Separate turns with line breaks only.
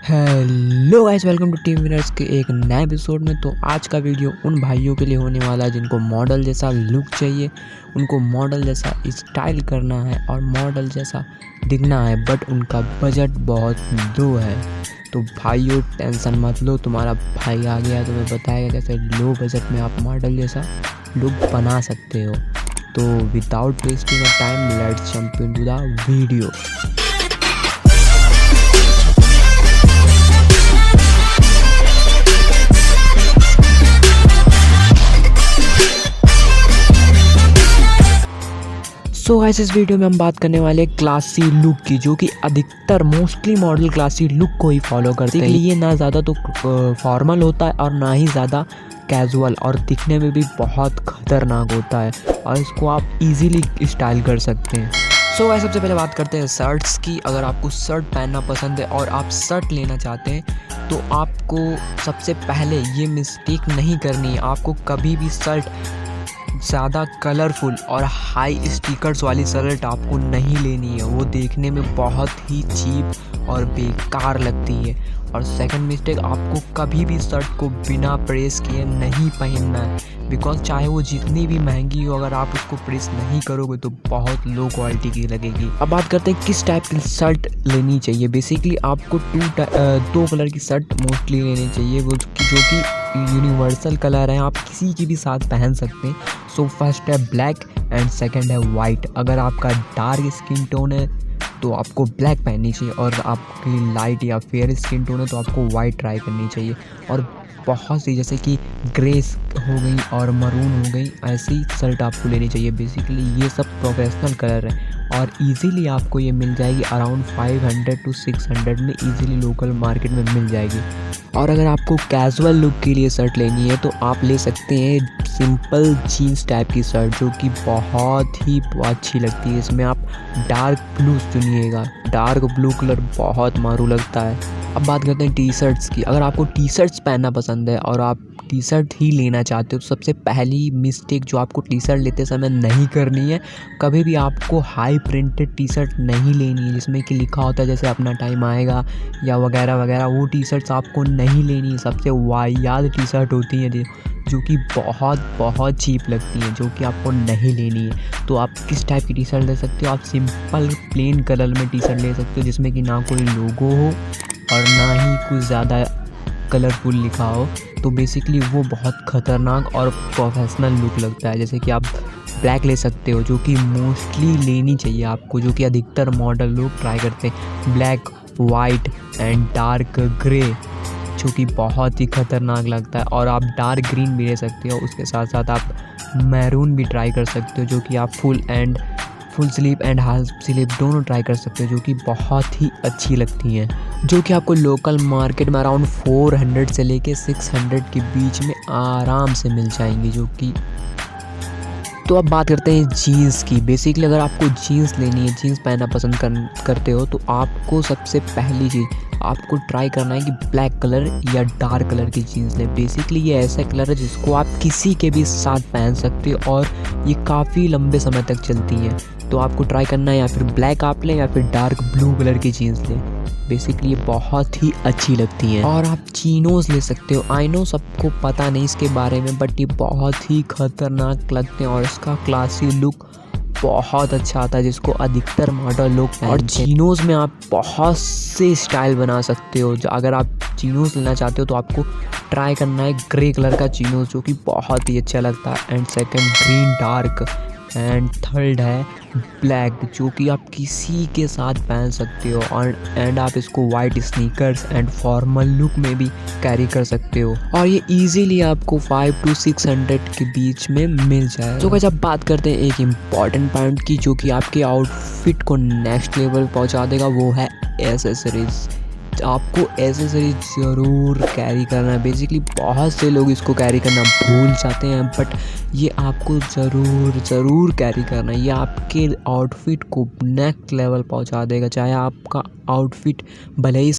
Hello guys, welcome to team winners के एक नए एपिसोड में। तो आज का वीडियो उन भाइयों के लिए होने वाला है जिनको मॉडल जैसा लुक चाहिए, उनको मॉडल जैसा स्टाइल करना है और मॉडल जैसा दिखना है, बट उनका बजट बहुत लो है। तो भाइयों टेंशन मत लो, तुम्हारा भाई आ गया तुम्हें बताएगा कैसे लो बजट में आप मॉडल जैसा लुक बना सकते हो। तो without wasting time let's jump into the video. So guys, इस वीडियो में हम बात करने वाले क्लासी लुक की, जो कि अधिकतर मोस्टली मॉडल क्लासी लुक को ही फॉलो करते हैं। ये ना ज़्यादा तो फॉर्मल होता है और ना ही ज़्यादा कैजुअल, और दिखने में भी बहुत खतरनाक होता है और इसको आप इजीली स्टाइल कर सकते हैं। सो गाइस, सबसे पहले बात करते हैं शर्ट्स की। अगर आपको शर्ट पहनना पसंद है और आप शर्ट लेना चाहते हैं तो आपको सबसे पहले ये मिस्टेक नहीं करनी है। आपको कभी भी शर्ट ज़्यादा कलरफुल और हाई स्टिकर्स वाली शर्ट आपको नहीं लेनी है, वो देखने में बहुत ही चीप और बेकार लगती है। और सेकंड मिस्टेक, आपको कभी भी शर्ट को बिना प्रेस किए नहीं पहनना है, बिकॉज चाहे वो जितनी भी महंगी हो, अगर आप उसको प्रेस नहीं करोगे तो बहुत लो क्वालिटी की लगेगी। अब बात करते हैं किस टाइप की शर्ट लेनी चाहिए। बेसिकली आपको दो कलर की शर्ट मोस्टली लेनी चाहिए, वो जो कि यूनिवर्सल कलर है, आप किसी की भी साथ पहन सकते हैं। सो फर्स्ट है ब्लैक एंड सेकंड है वाइट। अगर आपका डार्क स्किन टोन है तो आपको ब्लैक पहननी चाहिए, और आपकी लाइट या फेयर स्किन टोन है तो आपको वाइट ट्राई करनी चाहिए। और बहुत सी जैसे कि ग्रेस हो गई और मरून हो गई, ऐसी शर्ट आपको लेनी चाहिए। बेसिकली ये सब प्रोफेशनल कलर है और इजीली आपको ये मिल जाएगी अराउंड 500 to 600 में, इजीली लोकल मार्केट में मिल जाएगी। और अगर आपको कैजुअल लुक के लिए शर्ट लेनी है तो आप ले सकते हैं सिंपल जीन्स टाइप की शर्ट, जो कि बहुत ही अच्छी लगती है। इसमें आप डार्क ब्लू चुनिएगा, डार्क ब्लू कलर बहुत मारू लगता है। अब बात करते हैं टी शर्ट्स की। अगर आपको टी शर्ट्स पहनना पसंद है और आप टी शर्ट ही लेना चाहते हो तो सबसे पहली मिस्टेक जो आपको टी शर्ट लेते समय नहीं करनी है, कभी भी आपको हाई प्रिंटेड टी शर्ट नहीं लेनी है जिसमें कि लिखा होता है जैसे अपना टाइम आएगा या वगैरह वगैरह। वो टी शर्ट्स आपको नहीं लेनी है। सबसे वाहियात टी शर्ट होती हैं जो कि बहुत चीप लगती हैं, जो कि आपको नहीं लेनी है। तो आप किस टाइप की टी शर्ट ले सकते हो? आप सिंपल प्लेन कलर में टी शर्ट ले सकते हो जिसमें कि ना कोई लोगो हो और ना ही कुछ ज़्यादा कलरफुल लिखा हो। तो बेसिकली वो बहुत ख़तरनाक और प्रोफेशनल लुक लगता है। जैसे कि आप ब्लैक ले सकते हो, जो कि मोस्टली लेनी चाहिए आपको, जो कि अधिकतर मॉडल लोग ट्राई करते हैं। Black, white and dark grey, जो कि बहुत ही ख़तरनाक लगता है। और आप डार्क ग्रीन भी ले सकते हो, उसके साथ साथ आप मैरून भी ट्राई कर सकते हो, जो कि आप full sleeve and half sleeve दोनों ट्राई कर सकते हो, जो कि बहुत ही अच्छी लगती हैं, जो कि आपको लोकल मार्केट में अराउंड 400 से लेके 600 के बीच में आराम से मिल जाएंगी। जो कि तो अब बात करते हैं जीन्स की। बेसिकली अगर आपको जीन्स लेनी है, जीन्स पहनना पसंद करते हो तो आपको सबसे पहली चीज़ आपको ट्राई करना है कि ब्लैक कलर या डार्क कलर की जीन्स लें। बेसिकली ये ऐसा कलर है जिसको आप किसी के भी साथ पहन सकते हो और ये काफ़ी लंबे समय तक चलती हैं। तो आपको ट्राई करना है या फिर ब्लैक आप लें या फिर डार्क ब्लू कलर की जीन्स लें। बेसिकली ये बहुत ही अच्छी लगती हैं। और आप चीनोज ले सकते हो। आई नो सबको पता नहीं इसके बारे में, बट ये बहुत ही खतरनाक लगते हैं और इसका क्लासी लुक बहुत अच्छा आता है, जिसको अधिकतर मॉडल लोग पहनते हैं। और चीनोज में आप बहुत से स्टाइल बना सकते हो। अगर आप चीनोज लेना चाहते हो तो आपको ट्राई करना है ग्रे कलर का चीनोज, जो कि बहुत ही अच्छा लगता है। And second green dark, and third है ब्लैक, जो कि आप किसी के साथ पहन सकते हो। और एंड आप इसको white sneakers and formal look में भी कैरी कर सकते हो, और ये इजीली आपको 500 to 600 के बीच में मिल जाए। तो गाइस, अब बात करते हैं एक इम्पॉर्टेंट पॉइंट की, जो कि आपके आउटफिट को नेक्स्ट लेवल पहुंचा देगा, वो है एसेसरीज। आपको एसेसरीज ज़रूर कैरी करना है। बेसिकली बहुत से लोग इसको कैरी करना भूल जाते हैं, बट ये आपको ज़रूर कैरी करना है। ये आपके आउटफिट को नेक्स्ट लेवल पहुंचा देगा। चाहे आपका आउटफिट भले ही